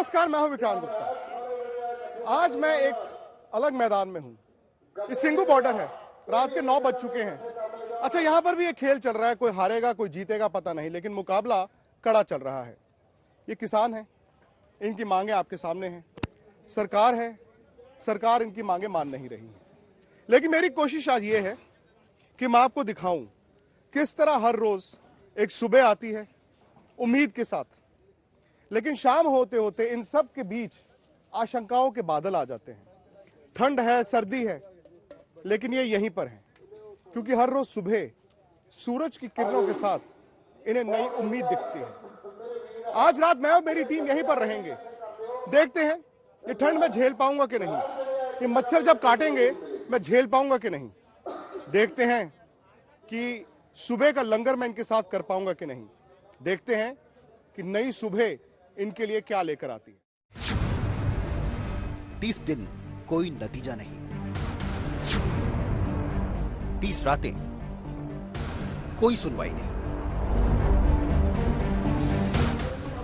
नमस्कार, मैं हूं विक्रांत गुप्ता। आज मैं एक अलग मैदान में हूं। ये सिंघू बॉर्डर है, रात के 9 बज चुके हैं। अच्छा, यहां पर भी एक खेल चल रहा है, कोई हारेगा कोई जीतेगा पता नहीं, लेकिन मुकाबला कड़ा चल रहा है। ये किसान है, इनकी मांगे आपके सामने हैं। सरकार है, सरकार इनकी मांगे मान नहीं रही है। लेकिन मेरी कोशिश आज ये है कि मैं आपको दिखाऊं किस तरह हर रोज एक सुबह आती है उम्मीद के साथ, लेकिन शाम होते होते इन सब के बीच आशंकाओं के बादल आ जाते हैं। ठंड है, सर्दी है, लेकिन ये यहीं पर है, क्योंकि हर रोज सुबह सूरज की किरणों के साथ इन्हें नई उम्मीद दिखती है। आज रात मैं और मेरी टीम यहीं पर रहेंगे। देखते हैं ये ठंड मैं झेल पाऊंगा कि नहीं, ये मच्छर जब काटेंगे मैं झेल पाऊंगा कि नहीं। देखते हैं कि सुबह का लंगर मैं इनके साथ कर पाऊंगा कि नहीं। देखते हैं कि नई सुबह इनके लिए क्या लेकर आती है। 30 दिन कोई नतीजा नहीं, 30 रातें कोई सुनवाई नहीं।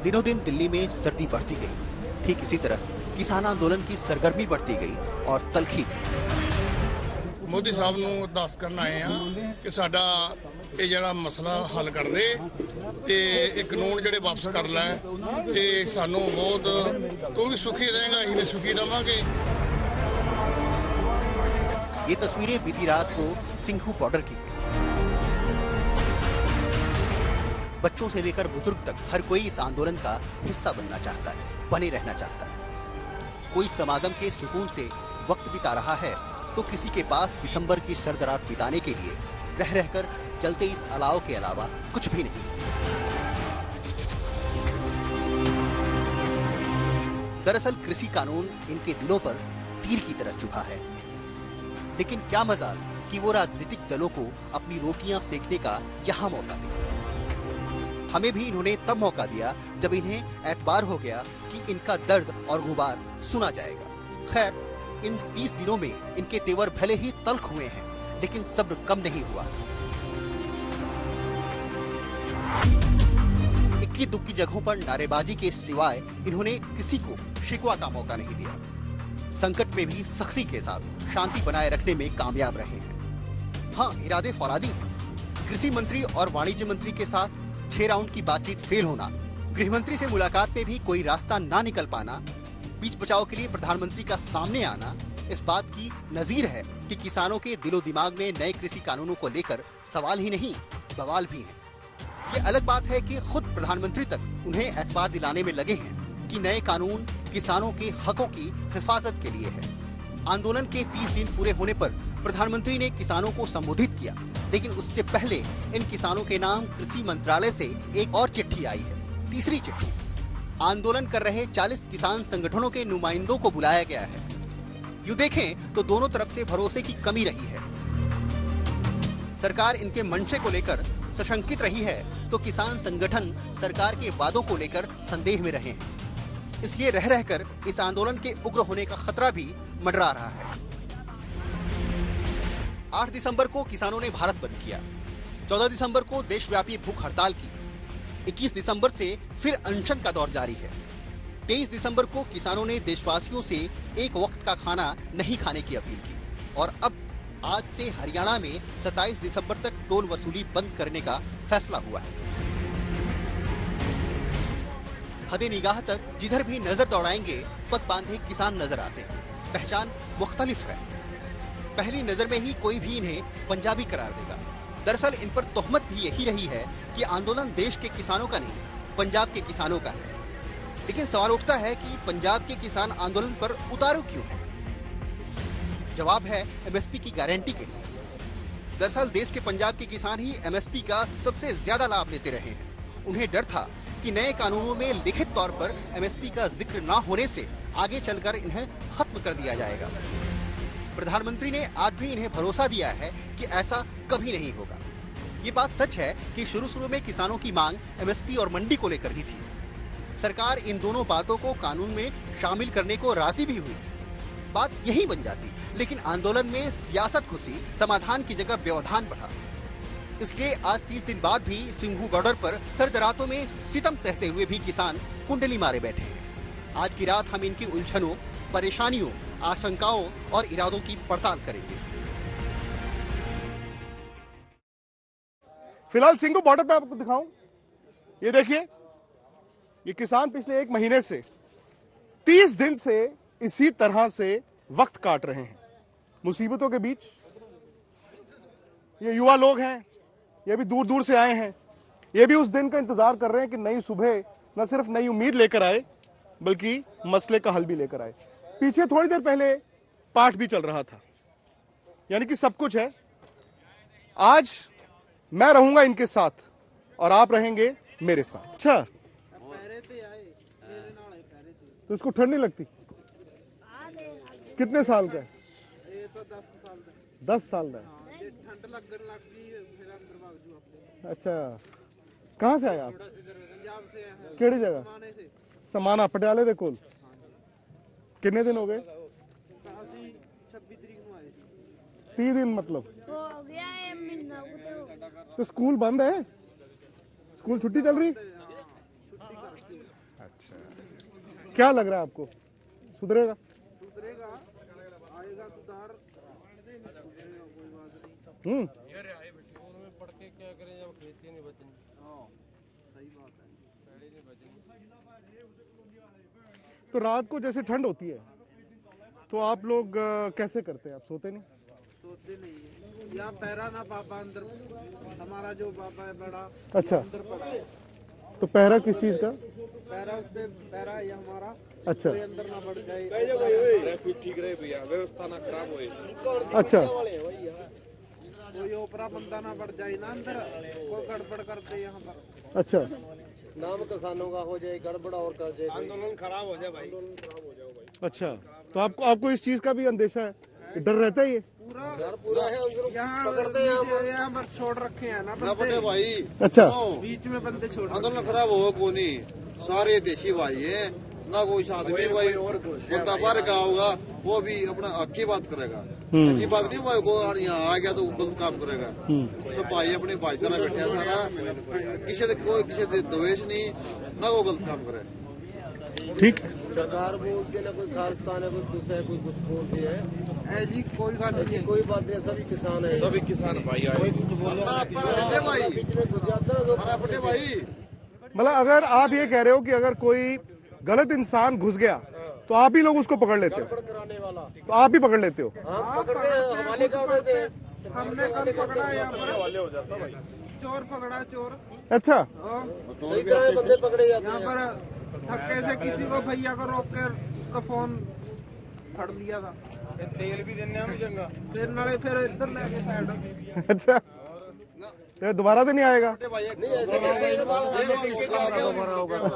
दिनों दिन दिल्ली में सर्दी बढ़ती गई, ठीक इसी तरह किसान आंदोलन की सरगर्मी बढ़ती गई और तलखी। मोदी साहब ਨੂੰ ਅਰਦਾਸ ਕਰਨ ਆਏ ਆ ਕਿ ਸਾਡਾ ਇਹ ਜਿਹੜਾ ਮਸਲਾ ਹੱਲ ਕਰ ਦੇ ਤੇ ਇਹ ਕਾਨੂੰਨ ਜਿਹੜੇ ਵਾਪਸ ਕਰ ਲੈ ਤੇ ਸਾਨੂੰ ਬਹੁਤ ਤੂੰ ਵੀ ਸੁਖੀ ਰਹੇਗਾ, ਅਸੀਂ ਵੀ ਸੁਖੀ ਰਵਾਂਗੇ। ये तस्वीरें बीती रात को सिंघू बॉर्डर की। बच्चों से लेकर बुजुर्ग तक हर कोई इस आंदोलन का हिस्सा बनना चाहता है, बने रहना चाहता है। कोई समागम के सुकून से वक्त बिता रहा है तो किसी के पास दिसंबर की सर्द रात बिताने के लिए रह रहकर जलते इस अलाव के अलावा कुछ भी नहीं। दरअसल कृषि कानून इनके दिलों पर तीर की तरह चुभा है। लेकिन क्या मजाल कि वो राजनीतिक दलों को अपनी रोटियां सेकने का यहाँ मौका मिला। हमें भी इन्होंने तब मौका दिया जब इन्हें एतबार हो गया कि इनका दर्द और गुबार सुना जाएगा। खैर, इन 30 दिनों में इनके तेवर भले ही तल्ख हुए हैं, लेकिन सब्र कम नहीं हुआ। इक्की दुक्की जगहों पर नारेबाजी के सिवाय इन्होंने किसी को शिकवा का मौका नहीं दिया। संकट में भी सख्ती के साथ शांति बनाए रखने में कामयाब रहे हैं। हाँ, इरादे फौलादी हैं। कृषि मंत्री और वाणिज्य मंत्री के साथ 6 राउंड की बातचीत फेल होना, गृह मंत्री से मुलाकात में भी कोई रास्ता ना निकल पाना, बीच बचाव के लिए प्रधानमंत्री का सामने आना इस बात की नजीर है कि किसानों के दिलो दिमाग में नए कृषि कानूनों को लेकर सवाल ही नहीं बवाल भी है। ये अलग बात है कि खुद प्रधानमंत्री तक उन्हें एतबार दिलाने में लगे हैं कि नए कानून किसानों के हकों की हिफाजत के लिए है। आंदोलन के 30 दिन पूरे होने पर प्रधानमंत्री ने किसानों को संबोधित किया, लेकिन उससे पहले इन किसानों के नाम कृषि मंत्रालय से एक और चिट्ठी आई है, तीसरी चिट्ठी। आंदोलन कर रहे 40 किसान संगठनों के नुमाइंदों को बुलाया गया है। यूं देखें तो दोनों तरफ से भरोसे की कमी रही है। सरकार इनके मंशे को लेकर सशंकित रही है तो किसान संगठन सरकार के वादों को लेकर संदेह में रहे हैं। इसलिए रह रहकर इस आंदोलन के उग्र होने का खतरा भी मंडरा रहा है। 8 दिसंबर को किसानों ने भारत बंद किया। 14 दिसंबर को देशव्यापी भूख हड़ताल की। 21 दिसंबर से फिर अनशन का दौर जारी है। 23 दिसंबर को किसानों ने देशवासियों से एक वक्त का खाना नहीं खाने की अपील की और अब आज से हरियाणा में 27 दिसंबर तक टोल वसूली बंद करने का फैसला हुआ है। हदे निगाह तक जिधर भी नजर दौड़ाएंगे पग बांधे किसान नजर आते हैं। पहचान मुख्तलिफ है। पहली नजर में ही कोई भी इन्हें पंजाबी करार देगा। दरअसल इन पर तोहमत भी यही रही है कि आंदोलन देश के किसानों का नहीं, पंजाब के किसानों का है। लेकिन सवाल उठता है कि पंजाब के किसान आंदोलन पर उतारू क्यों हैं? जवाब है एमएसपी की गारंटी के लिए। दरअसल देश के पंजाब के किसान ही एमएसपी का सबसे ज्यादा लाभ लेते रहे हैं। उन्हें डर था कि नए कानूनों में लिखित तौर पर एमएसपी का जिक्र न होने से आगे चलकर इन्हें खत्म कर दिया जाएगा। प्रधानमंत्री ने आज भी इन्हें भरोसा दिया है कि ऐसा कभी नहीं होगा। ये बात सच है कि शुरू में किसानों की मांग एमएसपी और मंडी को लेकर ही थी। सरकार इन दोनों बातों को कानून में शामिल करने को राजी भी हुई। बात यही बन जाती, लेकिन आंदोलन में सियासत घुसी, समाधान की जगह व्यवधान बढ़ा। इसलिए आज 30 दिन बाद भी सिंघू बॉर्डर पर सर्द रातों में सितम सहते हुए भी किसान कुंडली मारे बैठे हैं। आज की रात हम इनकी उलझनों, परेशानियों, आशंकाओं और इरादों की पड़ताल करेंगे। फिलहाल सिंघू बॉर्डर पे आपको दिखाऊं, ये देखिए, ये किसान पिछले 1 महीने से 30 दिन से इसी तरह से वक्त काट रहे हैं मुसीबतों के बीच। ये युवा लोग हैं, ये भी दूर दूर से आए हैं, ये भी उस दिन का इंतजार कर रहे हैं कि नई सुबह न सिर्फ नई उम्मीद लेकर आए बल्कि मसले का हल भी लेकर आए। पीछे थोड़ी देर पहले पाठ भी चल रहा था, यानी कि सब कुछ है। आज मैं रहूंगा इनके साथ और आप रहेंगे मेरे साथ। अच्छा, तो इसको ठंड नहीं लगती? कितने साल का है? ये तो 10 साल का। 10 साल का है। ठंड लगन लग गई फिर अंदर भाग जू अपने। अच्छा, कहाँ से आए आप? पंजाब से आए हैं। केड़ी जगह? समाने से। समाना पटियाले दे कोल। कितने दिन हो गए? 26 तरीक को आए थे। 30 दिन मतलब? हो गया है महीना को तो स्कूल बंद है? स्कूल छुट्टी चल रही? अच्छा, क्या लग रहा है आपको, सुधरेगा? सुधरेगा, आएगा सुधार, सुधरेगा, कोई बात नहीं। पढ़ के क्या करें जब खेती नहीं बचनी। सही बात है। तो रात को जैसे ठंड होती है तो आप लोग कैसे करते हैं? आप सोते नहीं? सोते नहीं है, यहाँ पैरा ना पापा अंदर, हमारा जो पापा है बड़ा अच्छा, अंदर पड़ा है। तो पहरा किस चीज का? पैरा उस पे पैरा है हमारा। अच्छा, कोई अंदर ना बढ़ जाए, ठीक रहे भैया, व्यवस्था ना खराब हो। अच्छा, कोई ओपरा बंदा ना बढ़ जाए ना अंदर, कोई गड़बड़ कर दे यहाँ पर। अच्छा, नाम किसानों का हो जाए गड़बड़ और कर जाए, आंदोलन खराब हो जाए भाई, अच्छा। तो आपको इस चीज का भी अंदेशा है, डर रहता है? ये पूरा है यहाँ पकड़ते हैं, यहाँ पर छोड़ रखे हैं ना बंदे भाई। अच्छा, बीच में बंदे छोड़ आंदोलन खराब होगा को नहीं, सारे देशी भाई है ना, कोई आदमी भाई बंदा बाहर का होगा वो भी अपना हक की बात करेगा। ऐसी बात नहीं भाई को यहाँ आ गया तो गलत काम करेगा। सब भाई अपने भाईचारा बैठे सारा, किसी कोई किसी द्वेष नहीं ना, वो गलत काम करे। ठीक है। सरकार बोलती है ना, कोई खालिस्तान है, कोई कुछ है, कोई कुछ बोलती है। ऐसी कोई बात नहीं, कोई बात नहीं, सभी किसान है, सभी किसान भाई आए। भाई मतलब अगर आप ये कह रहे हो कि अगर कोई गलत इंसान घुस गया तो आप ही लोग उसको पकड़ लेते हो? कराने वाला तो आप ही पकड़ लेते हो? हम पकड़ के हवाले कर देते हैं। हमने कल पकड़ा यहाँ पर, चोर पकड़ा, चोर। अच्छा, कई तरह के बंदे पकड़े जाते हैं यहाँ पर। धक्के से किसी को भैया को रोक कर उसका फोन फड़ लिया था। तेल भी देने हम जंगा, फिर नाले फिर इधर लेके साइड। अच्छा, ये दोबारा तो नहीं आएगा?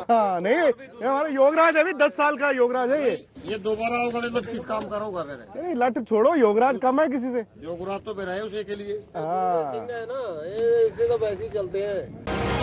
हाँ नहीं, ये हमारा योगराज है, अभी 10 साल का योगराज है ये दोबारा होगा लट किस काम करोगा फिर? नहीं, लट छोड़ो, योगराज कम है किसी से? योगराज तो मेरा है उसे के लिए। हाँ, है ना, ये इससे तो वैसे ही चलते हैं।